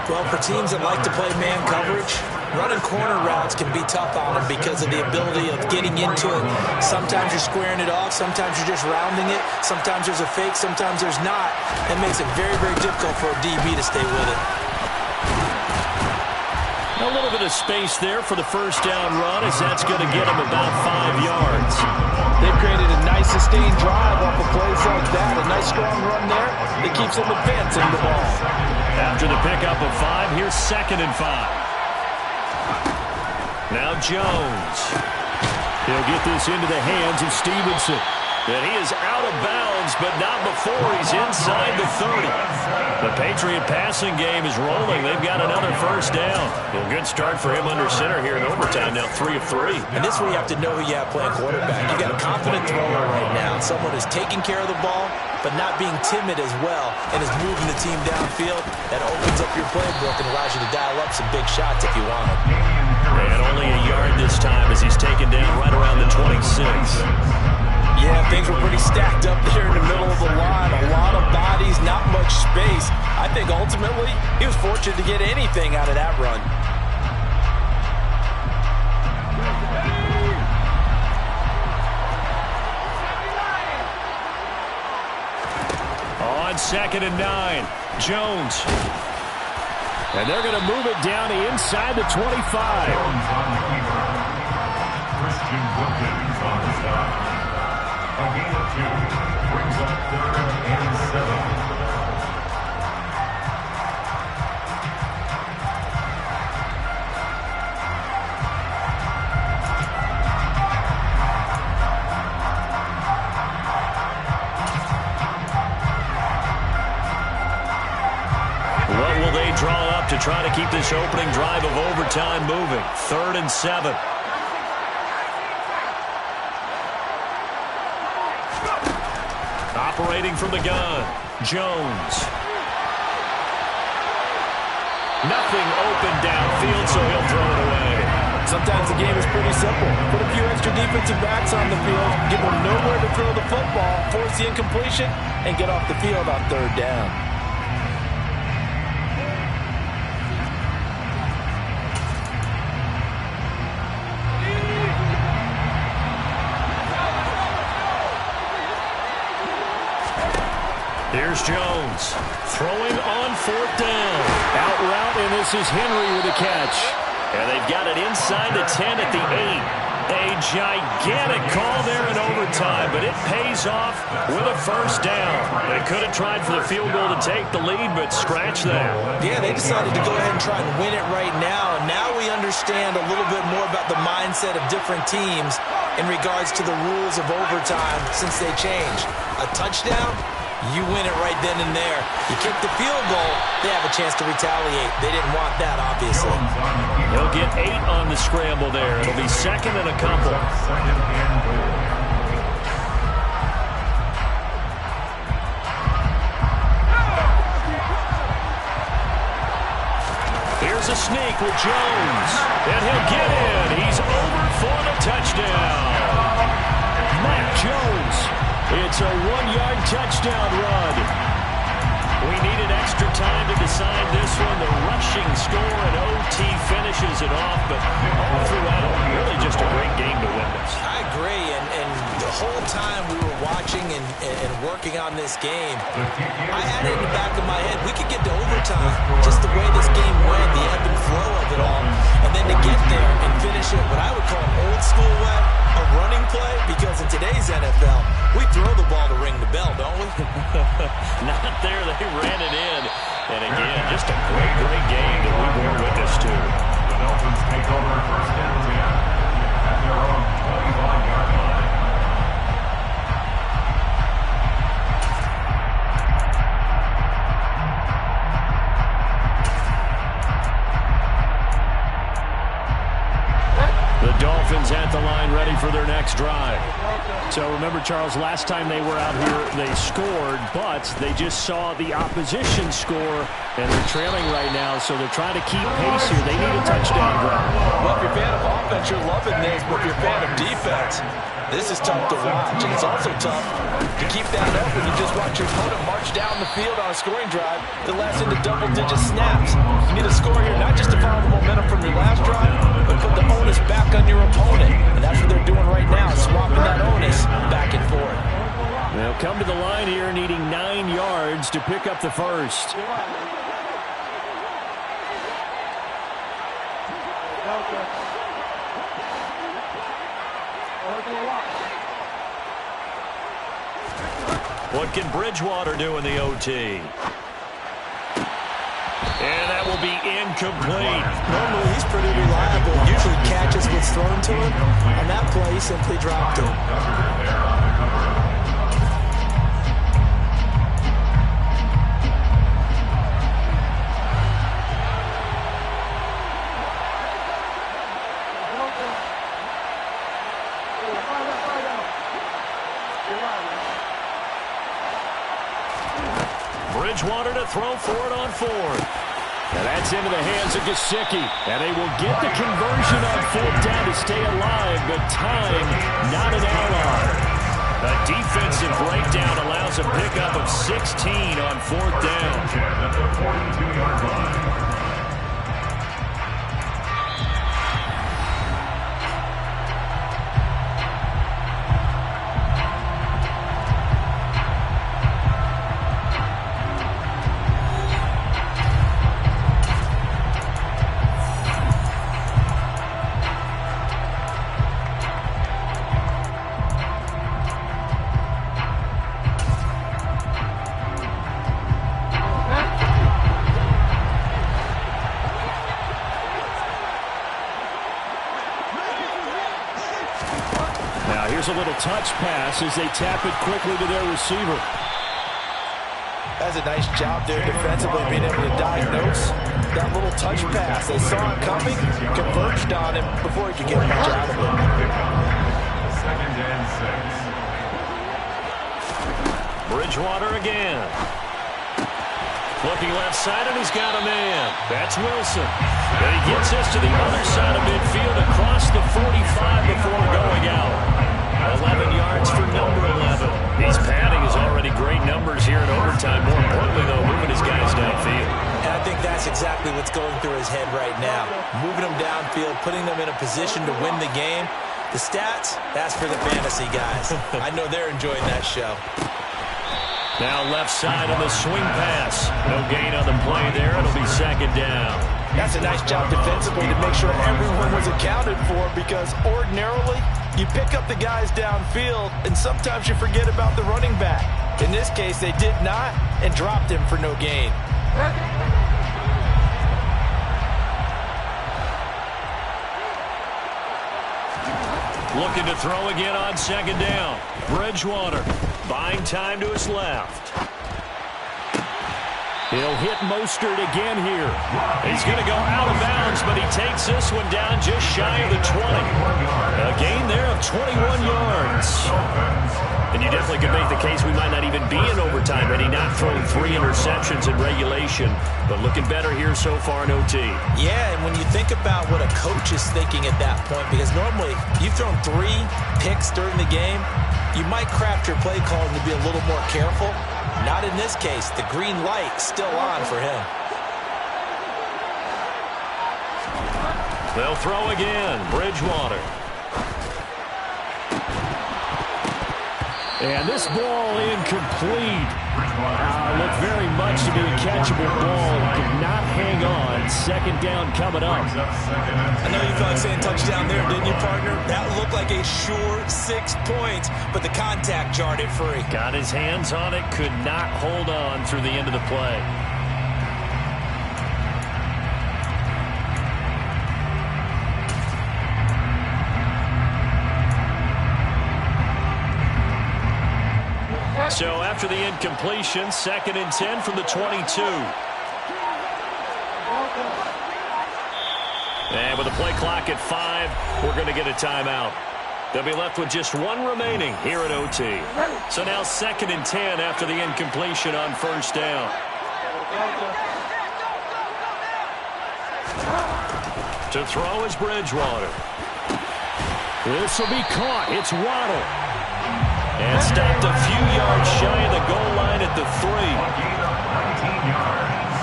Well, for teams that like to play man coverage, running corner routes can be tough on them because of the ability of getting into it. Sometimes you're squaring it off. Sometimes you're just rounding it. Sometimes there's a fake. Sometimes there's not. It makes it very, very difficult for a DB to stay with it. A little bit of space there for the first down run, as that's going to get him about 5 yards. They've created a nice sustained drive off of plays like that. A nice strong run there that keeps them advancing the ball. After the pickup of 5, here's 2nd and 5. Now Jones. He'll get this into the hands of Stevenson. And he is out of bounds, but not before he's inside the 30. The Patriot passing game is rolling. They've got another first down. A good start for him under center here in overtime. Now 3 of 3. And this is where you have to know who you have playing quarterback. You got a confident thrower right now. Someone who's taking care of the ball, but not being timid as well, and is moving the team downfield. That opens up your playbook and allows you to dial up some big shots if you want them. And only a yard this time as he's taken down right around the 26. Yeah, things were pretty stacked up there in the middle of the line. A lot of bodies, not much space. I think ultimately he was fortunate to get anything out of that run. On 2nd and 9, Jones. And they're going to move it down to inside the 25. Christian Wilkins on the stop. A gain of 2 brings up 3rd and 7. What will they draw up to try to keep this opening drive of overtime moving? 3rd and 7. Operating from the gun, Jones. Nothing open downfield, so he'll throw it away. Sometimes the game is pretty simple. Put a few extra defensive backs on the field, give them nowhere to throw the football, force the incompletion, and get off the field on 3rd down. Here's Jones, throwing on 4th down. Out route, and this is Henry with a catch. And they've got it inside the 10 at the 8. A gigantic call there in overtime, but it pays off with a first down. They could have tried for the field goal to take the lead, but scratch that. Yeah, they decided to go ahead and try and win it right now. And now we understand a little bit more about the mindset of different teams in regards to the rules of overtime since they changed. A touchdown, you win it right then and there. You kick the field goal, they have a chance to retaliate. They didn't want that, obviously. He'll get 8 on the scramble there. It'll be 2nd and a couple. Here's a sneak with Jones. And he'll get in. He's over for the touchdown. Mac Jones. It's a 1-yard touchdown run. We needed extra time to decide this one. The rushing score and OT finishes it off, but all throughout, really just a great game to witness. I agree, and the whole time we were watching and working on this game, I had it in the back of my head, we could get to overtime, just the way this game went, the ebb and flow of it all, and then to get there and finish it what I would call an old school way, a running play, because in today's NFL, we throw the ball to ring the bell, don't we? Not there, they ran it in. And again, just a great, great game that we bore witness to. The Dolphins take over first down at their own 25-yard line. The Dolphins at the line ready for their next drive. So remember, Charles, last time they were out here, they scored, but they just saw the opposition score, and they're trailing right now, so they're trying to keep pace here. They need a touchdown drive. Well, if you're a fan of offense, you're loving this, but if you're a fan of defense, this is tough to watch, and it's also tough to keep that up when you just watch your opponent march down the field on a scoring drive that lasts into double-digit snaps. You need a score here, not just to follow the momentum from your last drive, but put the onus back on your opponent, and that's what they're doing right now, swapping that onus back and forth. They'll come to the line here needing 9 yards to pick up the first. What can Bridgewater do in the OT? And that will be incomplete. Normally, he's pretty reliable. Usually catches what's thrown to him. On that play, he simply dropped it. Bridgewater to throw for it on fourth. And that's into the hands of Gesicki. And they will get the conversion on fourth down to stay alive, but time not an ally. A defensive breakdown allows a pickup of 16 on fourth down. At the 42-yard line. Here's a little touch pass as they tap it quickly to their receiver. That's a nice job there defensively, being able to diagnose that little touch pass. They saw it coming, converged on him before he could get much out of it. Second and 6. Bridgewater again. Looking left side, and he's got a man. That's Wilson. And he gets us to the other side of midfield across the 45 before going out. 11 yards for number 11. He's padding his already great numbers here in overtime. More importantly, though, moving his guys downfield. And I think that's exactly what's going through his head right now. Moving them downfield, putting them in a position to win the game. The stats, that's for the fantasy guys. I know they're enjoying that show. Now left side on the swing pass. No gain on the play there. It'll be second down. That's a nice job defensively to make sure everyone was accounted for, because ordinarily you pick up the guys downfield and sometimes you forget about the running back. In this case, they did not and dropped him for no gain. Looking to throw again on second down. Bridgewater buying time to his left. He'll hit Mostert again here. He's going to go out of bounds, but he takes this one down just shy of the 20. A gain there of 21 yards. And you definitely could make the case we might not even be in overtime had he not thrown 3 interceptions in regulation. But looking better here so far in OT. Yeah, and when you think about what a coach is thinking at that point, because normally you've thrown 3 picks during the game, you might craft your play calling to be a little more careful. Not in this case. The green light still on for him. They'll throw again. Bridgewater. And this ball incomplete. Looked very much to be a catchable ball. Could not hang on. Second down coming up. I know you felt like saying touchdown there, didn't you, partner? That looked like a sure 6 points, but the contact jarred it free. Got his hands on it. Could not hold on through the end of the play. So after the incompletion, 2nd and 10 from the 22. And with the play clock at 5, we're going to get a timeout. They'll be left with just 1 remaining here at OT. So now 2nd and 10 after the incompletion on 1st down. To throw is Bridgewater. This will be caught. It's Waddle. And stopped a few yards shy of the goal line at the 3. A gain of 19 yards.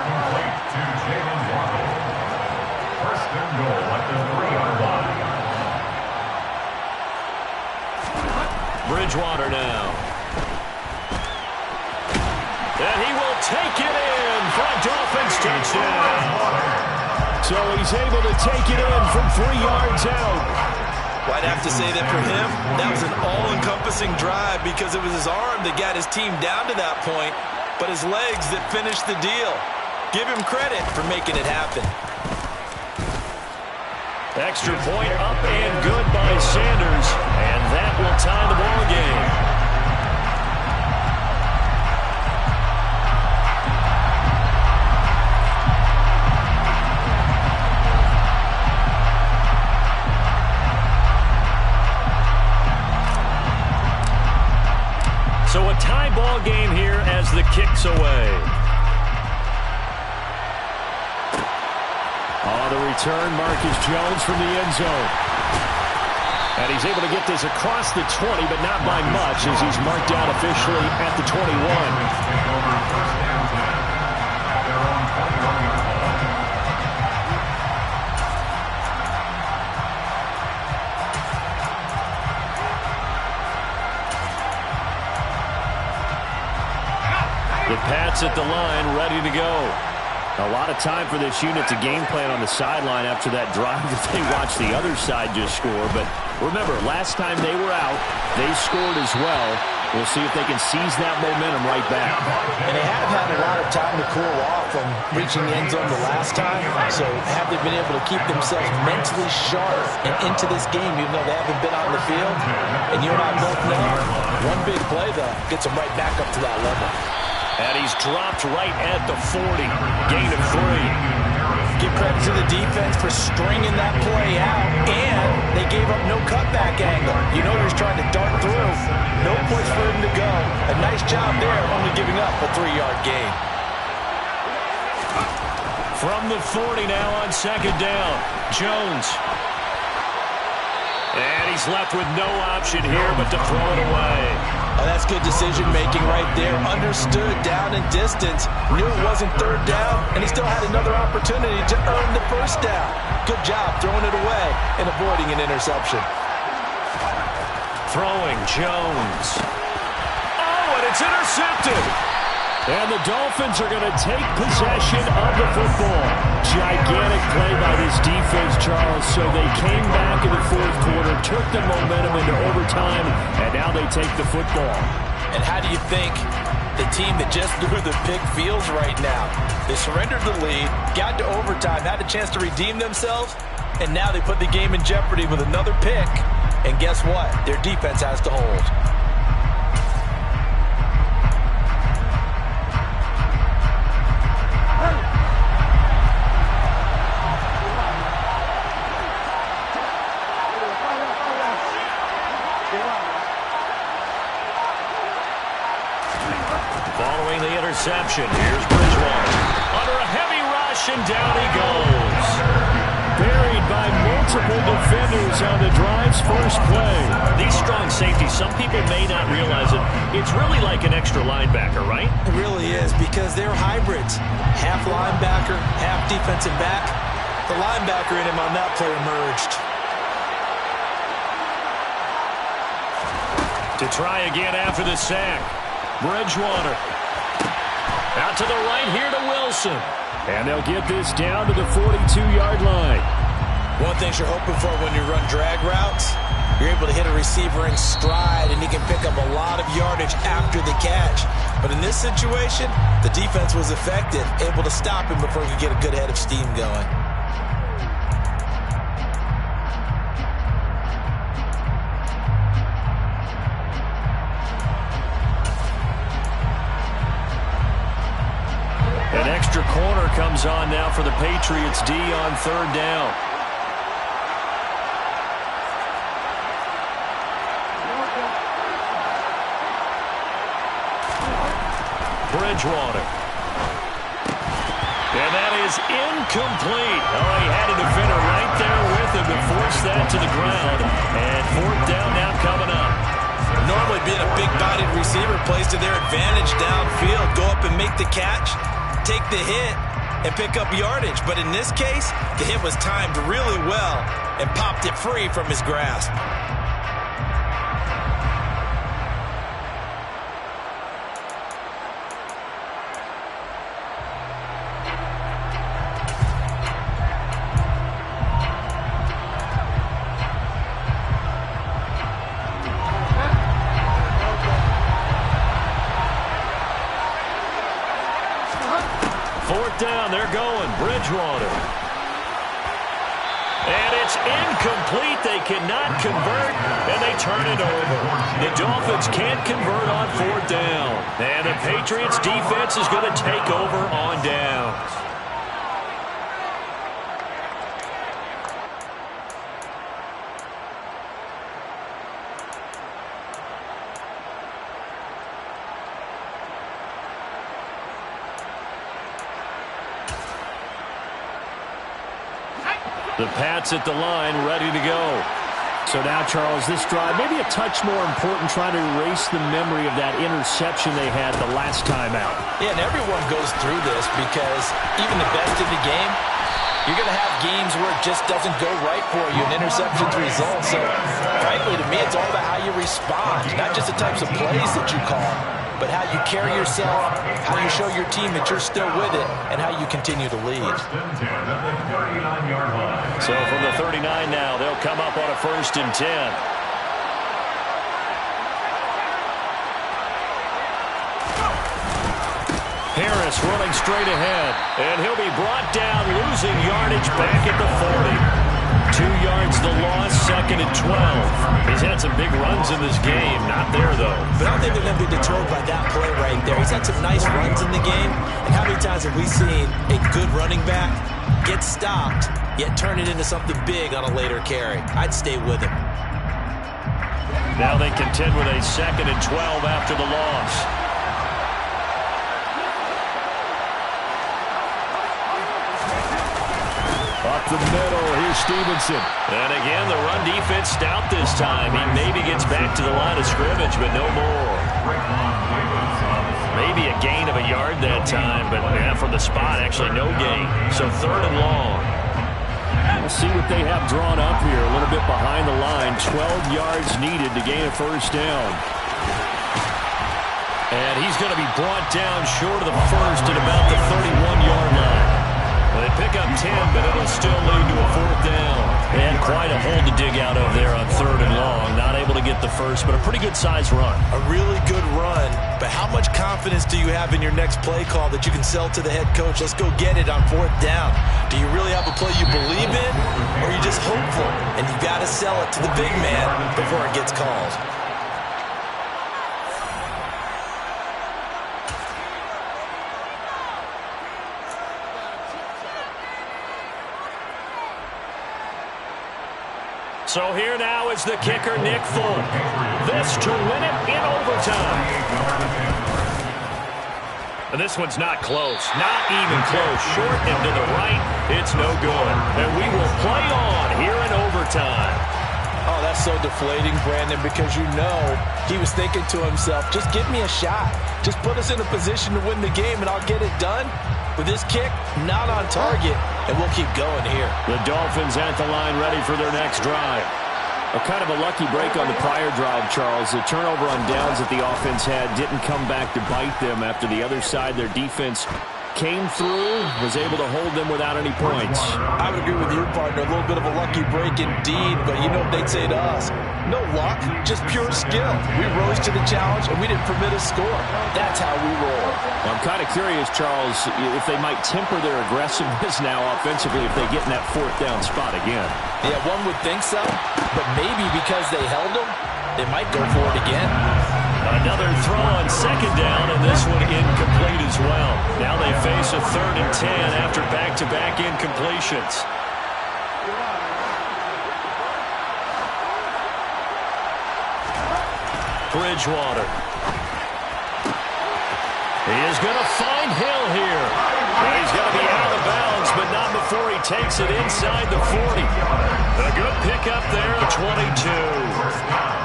Complete to Jalen Waddle. 1st and goal at the 3-yard line. Bridgewater now. And he will take it in for a Dolphins touchdown. So he's able to take it in from 3 yards out. Well, I'd have to say that for him, that was an all-encompassing drive because it was his arm that got his team down to that point, but his legs that finished the deal. Give him credit for making it happen. Extra point up and good by Sanders, and that will tie the ball game. So a tie ball game here as the kick's away. On the return, Marcus Jones from the end zone. And he's able to get this across the 20, but not by much as he's marked down officially at the 21. The Pats at the line, ready to go. A lot of time for this unit to game plan on the sideline after that drive that they watched the other side just score. But remember, last time they were out, they scored as well. We'll see if they can seize that momentum right back. And they have had a lot of time to cool off from reaching the end zone the last time. So have they been able to keep themselves mentally sharp and into this game, even though they haven't been on the field? And you and I both know, one big play, though, gets them right back up to that level. And he's dropped right at the 40. Gain of 3. Give credit to the defense for stringing that play out, and they gave up no cutback angle. You know he was trying to dart through. No place for him to go. A nice job there, only giving up a 3-yard gain. From the 40 now on 2nd down. Jones. And he's left with no option here but to throw it away. Oh, that's good decision-making right there. Understood down and distance. Knew it wasn't 3rd down, and he still had another opportunity to earn the 1st down. Good job throwing it away and avoiding an interception. Throwing Jones. Oh, and it's intercepted. And the Dolphins are going to take possession of the football. Gigantic play by this defense, Charles. So they came back in the 4th quarter, took the momentum into overtime, and now they take the football. And how do you think the team that just threw the pick feels right now? They surrendered the lead, got to overtime, had a chance to redeem themselves, and now they put the game in jeopardy with another pick. And guess what? Their defense has to hold. Following the interception, here's Bridgewater. Under a heavy rush, and down he goes. Buried by multiple multiple defenders on the drive's first play. These strong safeties, some people may not realize it. It's really like an extra linebacker, right? It really is, because they're hybrids. Half linebacker, half defensive back. The linebacker in him on that play emerged. To try again after the sack. Bridgewater. Out to the right here to Wilson. And they'll get this down to the 42-yard line. One thing you're hoping for when you run drag routes, you're able to hit a receiver in stride, and he can pick up a lot of yardage after the catch. But in this situation, the defense was effective, able to stop him before he could get a good head of steam going. An extra corner comes on now for the Patriots D on third down. Bridgewater. And that is incomplete. Oh, he had a defender right there with him to force that to the ground. And fourth down now coming up. Normally being a big-bodied receiver plays to their advantage downfield. Go up and make the catch, take the hit, and pick up yardage. But in this case, the hit was timed really well and popped it free from his grasp. Fourth down, they're going. Bridgewater. And it's incomplete. They cannot convert, and they turn it over. The Dolphins can't convert on fourth down. And the Patriots defense is going to take over on downs. The Pats at the line, ready to go. So now, Charles, this drive, maybe a touch more important, trying to erase the memory of that interception they had the last time out. Yeah, and everyone goes through this because even the best in the game, you're going to have games where it just doesn't go right for you, and interceptions result. So, frankly, to me, it's all about how you respond, not just the types of plays that you call, but how you carry yourself, how you show your team that you're still with it, and how you continue to lead. So from the 39 now, they'll come up on a 1st and 10. Harris running straight ahead, and he'll be brought down, losing yardage back at the 40. 2 yards the loss, 2nd and 12. He's had some big runs in this game. Not there, though. But I don't think they're going to be deterred by that play right there. He's had some nice runs in the game. And how many times have we seen a good running back get stopped, yet turn it into something big on a later carry? I'd stay with him. Now they contend with a 2nd and 12 after the loss. Up the middle, here's Stevenson. And again, the run defense stout this time. He maybe gets back to the line of scrimmage, but no more. Maybe a gain of a yard that time, but yeah, from the spot, actually no gain. So 3rd and long. We'll see what they have drawn up here. A little bit behind the line. 12 yards needed to gain a 1st down. And he's going to be brought down short of the 1st at about the 31-yard line. Well, they pick up 10, but it'll still lead to a 4th down. They had quite a hole to dig out of there on 3rd and long. Not able to get the 1st, but a pretty good-sized run. A really good run, but how much confidence do you have in your next play call that you can sell to the head coach? Let's go get it on 4th down. Do you really have a play you believe in, or are you just hopeful? And you've got to sell it to the big man before it gets called. So here now is the kicker, Nique. This to win it in overtime. And this one's not close. Not even close. Short and to the right. It's no good. And we will play on here in overtime. Oh, that's so deflating, Brandon, because you know he was thinking to himself, just give me a shot. Just put us in a position to win the game, and I'll get it done. With this kick, not on target, and we'll keep going here. The Dolphins at the line ready for their next drive. A kind of a lucky break on the prior drive, Charles. The turnover on downs that the offense had didn't come back to bite them after the other side. Their defense came through, was able to hold them without any points. I would agree with you, partner. A little bit of a lucky break indeed, but you know what they'd say to us? No luck, just pure skill. We rose to the challenge, and we didn't permit a score. That's how we roll. I'm kind of curious, Charles, if they might temper their aggressiveness now offensively if they get in that fourth down spot again. Yeah, one would think so, but maybe because they held them, they might go for it again. Another throw on second down, and this one incomplete as well. Now they face a 3rd and 10 after back-to-back incompletions. Bridgewater. He is going to find Hill here. And he's going to be out of bounds, but not before he takes it inside the 40. A good pickup there at 22.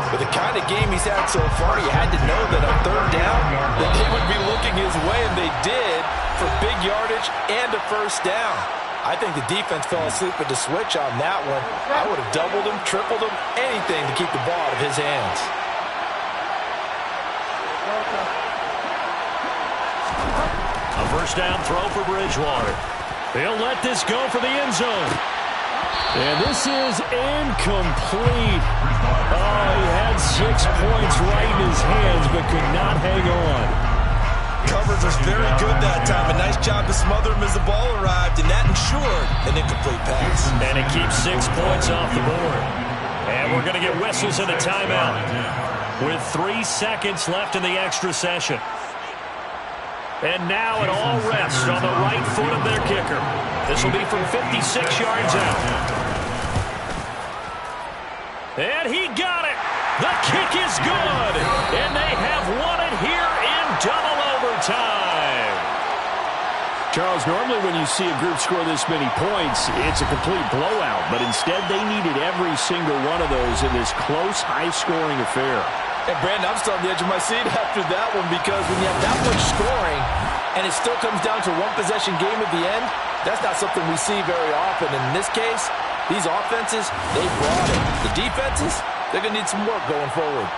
With the kind of game he's had so far, you had to know that on 3rd down, that they would be looking his way, and they did, for big yardage and a first down. I think the defense fell asleep with the switch on that one. I would have doubled him, tripled him, anything to keep the ball out of his hands. A first down throw for Bridgewater. He'll let this go for the end zone. And this is incomplete. Oh, he had 6 points right in his hands, but could not hang on. Coverage was very good that time. A nice job to smother him as the ball arrived, and that ensured an incomplete pass. And it keeps 6 points off the board. And we're going to get whistles and a timeout with 3 seconds left in the extra session. And now it all rests on the right foot of their kicker. This will be from 56 yards out. And he got it. The kick is good. And they have won it here in double overtime. Charles, normally when you see a group score this many points, it's a complete blowout. But instead, they needed every single one of those in this close, high-scoring affair. And Brandon, I'm still on the edge of my seat after that one, because when you have that much scoring and it still comes down to one possession game at the end, that's not something we see very often. And in this case, these offenses, they brought it. The defenses, they're going to need some work going forward.